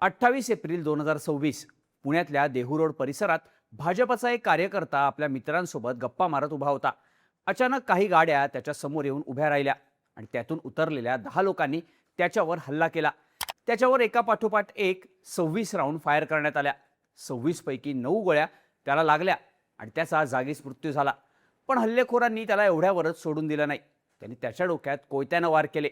28 April 2026 पुण्यातल्या Dehu road परिसरात भाजपचा एक कार्यकर्ता आपल्या मित्रांसोबत गप्पा मारत उभा होता. अचानक काही गाड्या त्याच्या समोर येऊन उभ्या राहिल्या आणि त्यातून उतरलेल्या 10 लोकांनी त्याच्यावर हल्ला केला. त्याच्यावर एका पाठोपाठ एक 26 राऊंड फायर करण्यात आल्या. 26 पैकी 9 गोळ्या त्याला लागल्या आणि त्याचा जागीच मृत्यू झाला. पण हल्लेखोरांनी त्याला एवढ्यावरच सोडून दिलं नाही. त्यांनी त्याच्या डोक्यात कोयत्यानं वार केले.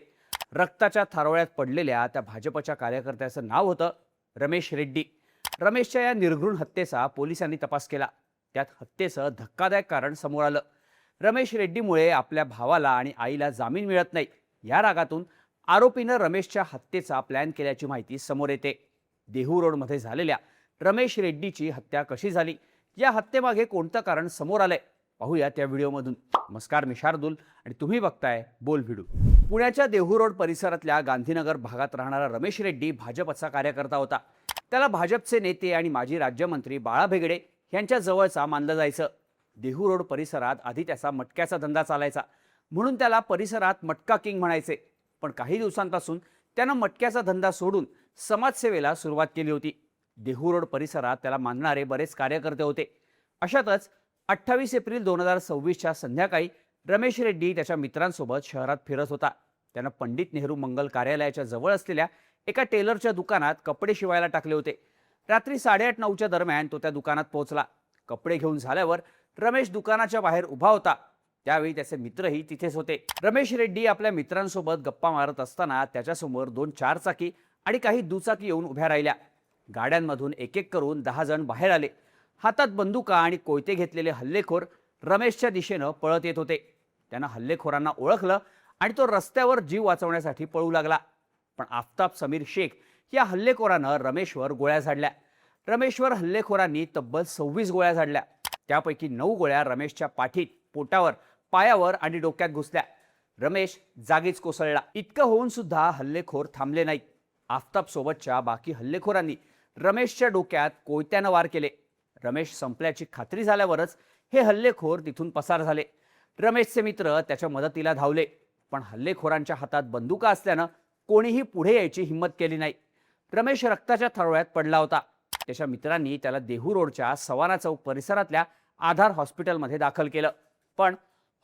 रक्ताच्या थारोळ्यात पडलेल्या त्या भाजपच्या कार्यकर्त्याचं नाव होतं रमेश रेड्डी. रमेशच्या या निर्घृण हत्येचा पोलिसांनी तपास केला. त्यात हत्येचं धक्कादायक कारण समोर आलं. रमेश रेड्डीमुळे आपल्या भावाला आणि आईला जामीन मिळत नाही, या रागातून आरोपीनं रमेशच्या हत्येचा प्लॅन केल्याची माहिती समोर येते. देहू रोडमध्ये झालेल्या रमेश रेड्डीची हत्या कशी झाली, या हत्येमागे कोणतं कारण समोर आलंय, पाहूया त्या व्हिडिओमधून. नमस्कार, मी शार्दूल आणि तुम्ही बघताय बोल व्हिडिओ. पुण्याच्या देहू रोड परिसरातल्या गांधीनगर भागात राहणारा रमेश रेड्डी भाजपचा कार्यकर्ता होता. त्याला भाजपचे नेते आणि माजी राज्यमंत्री बाळा भेगडे यांच्या जवळचा मानलं जायचं. देहू रोड परिसरात आधी त्याचा मटक्याचा धंदा चालायचा, म्हणून त्याला परिसरात मटका किंग म्हणायचे. पण काही दिवसांपासून त्यानं मटक्याचा धंदा सोडून समाजसेवेला सुरुवात केली होती. देहू रोड परिसरात त्याला मानणारे बरेच कार्यकर्ते होते. अशातच 28 एप्रिल 2026च्या संध्याकाळी रमेश रेड्डी त्याच्या मित्रांसोबत शहरात फिरत होता. त्यानं पंडित नेहरू मंगल कार्यालयाच्या जवळ असलेल्या एका टेलरच्या दुकानात कपडे शिवायला टाकले होते. रात्री 8:30-9च्या दरम्यान तो त्या दुकानात पोहोचला. कपडे घेऊन झाल्यावर रमेश दुकानाच्या बाहेर उभा होता. त्यावेळी त्याचे मित्रही तिथेच होते. रमेश रेड्डी आपल्या मित्रांसोबत गप्पा मारत असताना त्याच्यासमोर 2 4-चाकी आणि काही दुचाकी येऊन उभ्या राहिल्या. गाड्यांमधून एक एक करून 10 जण बाहेर आले. हातात बंदुका आणि कोयते घेतलेले हल्लेखोर रमेशच्या दिशेनं पळत येत होते. त्यानं हल्लेखोरांना ओळखलं आणि तो रस्त्यावर जीव वाचवण्यासाठी पळू लागला. पण आफताब समीर शेख या हल्लेखोरानं रमेशवर गोळ्या झाडल्या. रमेशवर हल्लेखोरांनी तब्बल 26 गोळ्या झाडल्या. त्यापैकी 9 गोळ्या रमेशच्या पाठीत, पोटावर, पायावर आणि डोक्यात घुसल्या. रमेश जागीच कोसळला. इतकं होऊन सुद्धा हल्लेखोर थांबले नाहीत. आफताब सोबतच्या बाकी हल्लेखोरांनी रमेशच्या डोक्यात कोयत्यानं वार केले. रमेश संपल्याची खात्री झाल्यावरच हे हल्लेखोर तिथून पसार झाले. रमेशचे मित्र त्याच्या मदतीला धावले, पण हल्लेखोरांच्या हातात बंदुका असल्यानं कोणीही पुढे यायची हिंमत केली नाही. रमेश रक्ताच्या थारोळ्यात पडला होता. त्याच्या मित्रांनी त्याला देहू रोडच्या सवाना चौक परिसरातल्या आधार हॉस्पिटलमध्ये दाखल केलं, पण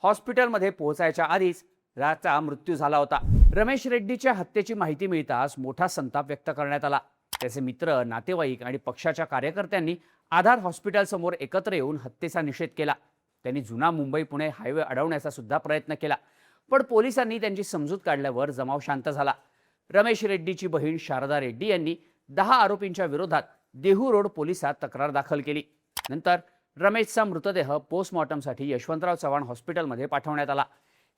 हॉस्पिटलमध्ये पोहोचायच्या आधीच त्याचा मृत्यू झाला होता. रमेश रेड्डीच्या हत्येची माहिती मिळताच मोठा संताप व्यक्त करण्यात आला. त्याचे मित्र, नातेवाईक आणि पक्षाच्या कार्यकर्त्यांनी आधार हॉस्पिटलसमोर एकत्र येऊन हत्येचा निषेध केला. त्यांनी जुना मुंबई-पुणे हायवे अडवण्याचा सुद्धा प्रयत्न केला, पण पोलिसांनी त्यांची समजूत काढल्यावर जमाव शांत झाला. रमेश रेड्डीची बहीण शारदा रेड्डी यांनी 10 आरोपींच्या विरोधात देहू रोड पोलिसात तक्रार दाखल केली. नंतर रमेशचा मृतदेह पोस्टमॉर्टमसाठी यशवंतराव चव्हाण हॉस्पिटलमध्ये पाठवण्यात आला.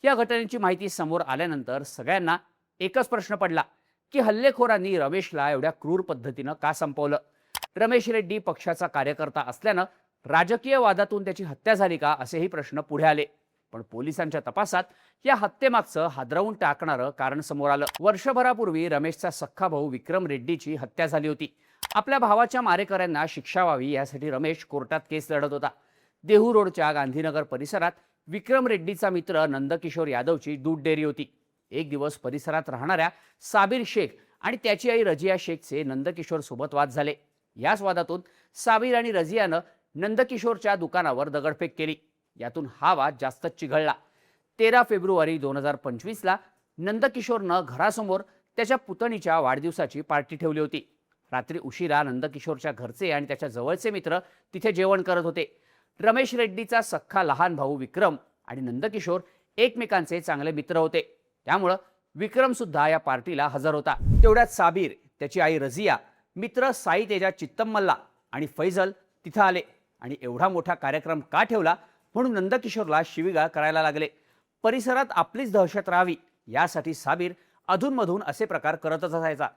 या घटनेची माहिती समोर आल्यानंतर सगळ्यांना एकच प्रश्न पडला की हल्लेखोरांनी रमेशला एवढ्या क्रूर पद्धतीनं का संपवलं. रमेश रेड्डी पक्षाचा कार्यकर्ता असल्यानं राजकीय वादातून त्याची हत्या झाली का, असेही प्रश्न पुढे आले. पण पोलिसांच्या तपासात या हत्येमागचं हादरवून टाकणारं कारण समोर आलं. वर्षभरापूर्वी रमेशचा सख्खा भाऊ विक्रम रेड्डीची हत्या झाली होती. आपल्या भावाच्या मारेकऱ्यांना शिक्षा व्हावी यासाठी रमेश कोर्टात केस लढत होता. देहू रोडच्या गांधीनगर परिसरात विक्रम रेड्डीचा मित्र नंदकिशोर यादवची दूध डेअरी होती. एक दिवस परिसरात राहणाऱ्या साबिर शेख आणि त्याची आई रजिया शेखचे नंदकिशोर सोबत वाद झाले. याच वादातून साबिर आणि रजियानं नंदकिशोरच्या दुकानावर दगडफेक केली. यातून हा वाद जास्तच चिघळला. 13 फेब्रुवारी 2025ला नंदकिशोरनं घरासमोर त्याच्या पुतणीच्या वाढदिवसाची पार्टी ठेवली होती. रात्री उशिरा नंदकिशोरच्या घरचे आणि त्याच्या जवळचे मित्र तिथे जेवण करत होते. रमेश रेड्डीचा सख्खा लहान भाऊ विक्रम आणि नंदकिशोर एकमेकांचे चांगले मित्र होते, त्यामुळं विक्रम सुद्धा या पार्टीला हजर होता. तेवढ्यात साबिर, त्याची आई रजिया, मित्र साई तेजा चित्तमल्ला आणि फैजल तिथं आले आणि एवढा मोठा कार्यक्रम का ठेवला म्हणून नंदकिशोरला शिवीगाळ करायला लागले. परिसरात आपलीच दहशत राहावी यासाठी साबिर अधूनमधून असे प्रकार करतच असायचा.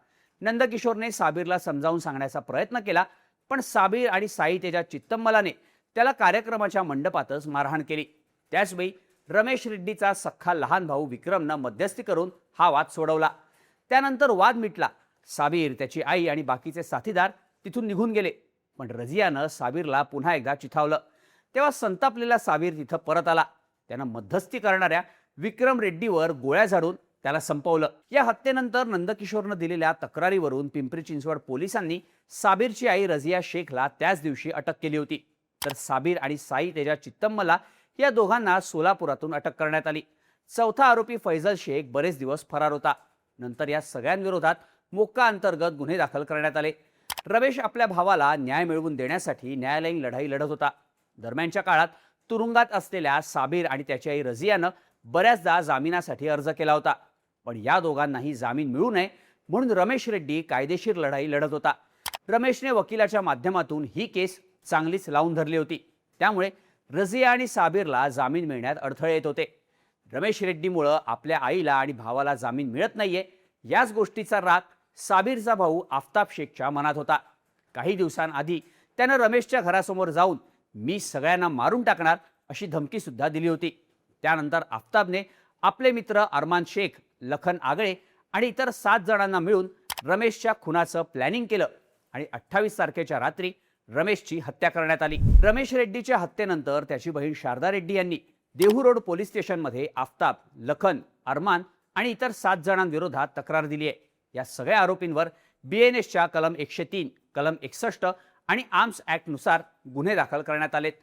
नंदकिशोरने साबिरला समजावून सांगण्याचा प्रयत्न केला, पण साबिर आणि साई तेजा चित्तमलाने त्याला कार्यक्रमाच्या मंडपातच मारहाण केली. त्याचवेळी रमेश रेड्डीचा सख्खा लहान भाऊ विक्रमनं मध्यस्थी करून हा वाद सोडवला. त्यानंतर वाद मिटला. साबिर, त्याची आई आणि बाकीचे साथीदार तिथून निघून गेले, पण रजियानं साबिरला पुन्हा एकदा चिथावलं. तेव्हा संतापलेला साबिर तिथं परत आला. त्यानं मध्यस्थी करणाऱ्या विक्रम रेड्डीवर गोळ्या झाडून त्याला संपवलं. या हत्येनंतर नंदकिशोरनं दिलेल्या तक्रारीवरून पिंपरी चिंचवड पोलिसांनी साबिरची आई रझिया शेखला त्याच दिवशी अटक केली होती. तर साबिर आणि साई तेजा चित्तम्मला या दोघांना सोलापुरातून अटक करण्यात आली. चौथा आरोपी फैजल शेख बरेच दिवस फरार होता. नंतर या सगळ्यांविरोधात मोक्का अंतर्गत गुन्हे दाखल करण्यात आले. रमेश आपल्या भावाला न्याय मिळवून देण्यासाठी न्यायालयीन लढाई लढत होता. दरम्यानच्या काळात तुरुंगात असलेल्या साबिर आणि त्याची आई रझियानं बऱ्याचदा जामिनासाठी अर्ज केला होता. पण या दोघांनाही जामीन मिळू नये म्हणून रमेश रेड्डी कायदेशीर लढाई लढत होता. रमेशने वकिलाच्या माध्यमातून ही केस चांगलीच लावून धरली होती. त्यामुळे रझिया आणि साबिरला जामीन मिळण्यात अडथळे येत होते. रमेश रेड्डीमुळं आपल्या आईला आणि भावाला जामीन मिळत नाहीये याच गोष्टीचा राग साबिरचा भाऊ आफताब शेखच्या मनात होता. काही दिवसांआधी त्यानं रमेशच्या घरासमोर जाऊन मी सगळ्यांना मारून टाकणार अशी धमकी सुद्धा दिली होती. त्यानंतर आफताबने आपले मित्र अरमान शेख, लखन आगळे आणि इतर 7 जणांना मिळून रमेशच्या खुनाचं प्लॅनिंग केलं आणि 28 तारखेच्या रात्री रमेशची हत्या करण्यात आली. रमेश रेड्डीच्या हत्येनंतर त्याची बहीण शारदा रेड्डी यांनी देहू रोड पोलीस स्टेशनमध्ये आफताब, लखन, अरमान आणि इतर 7 जणांविरोधात तक्रार दिली आहे. या सगळ्या आरोपींवर BNSच्या कलम 103, कलम 61 आणि आर्म्स ॲक्टनुसार गुन्हे दाखल करण्यात आलेत.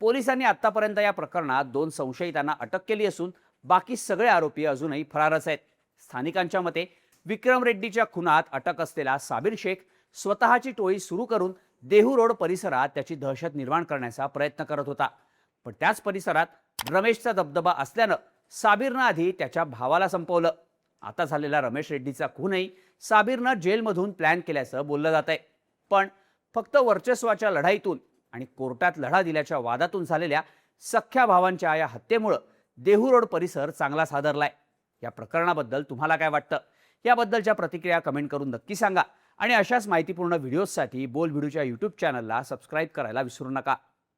पोलिसांनी आतापर्यंत या प्रकरणात 2 संशयितांना अटक केली असून बाकी सगळे आरोपी अजूनही फरारच आहेत. स्थानिकांच्या मते विक्रम रेड्डीच्या खुनात अटक असलेला साबिर शेख स्वतःची टोळी सुरू करून देहू रोड परिसरात त्याची दहशत निर्माण करण्याचा प्रयत्न करत होता. पण त्याच परिसरात रमेशचा दबदबा असल्यानं साबिरनं आधी त्याच्या भावाला संपवलं. आता झालेला रमेश रेड्डीचा खूनही साबिरनं जेलमधून प्लॅन केल्याचं बोललं जात आहे. पण फक्त वर्चस्वाच्या लढाईतून आणि कोर्टात लढा दिल्याच्या वादातून झालेल्या सख्ख्या भावांच्या या हत्येमुळं देहू रोड परिसर चांगलाच हादरलाय. या प्रकरणाबद्दल तुम्हाला काय वाटतं? याबद्दलच्या प्रतिक्रिया कमेंट करून नक्की सांगा आणि अशाच माहितीपूर्ण व्हिडिओजसाठी बोल व्हिडिओच्या YouTube चॅनलला सबस्क्राईब करायला विसरू नका.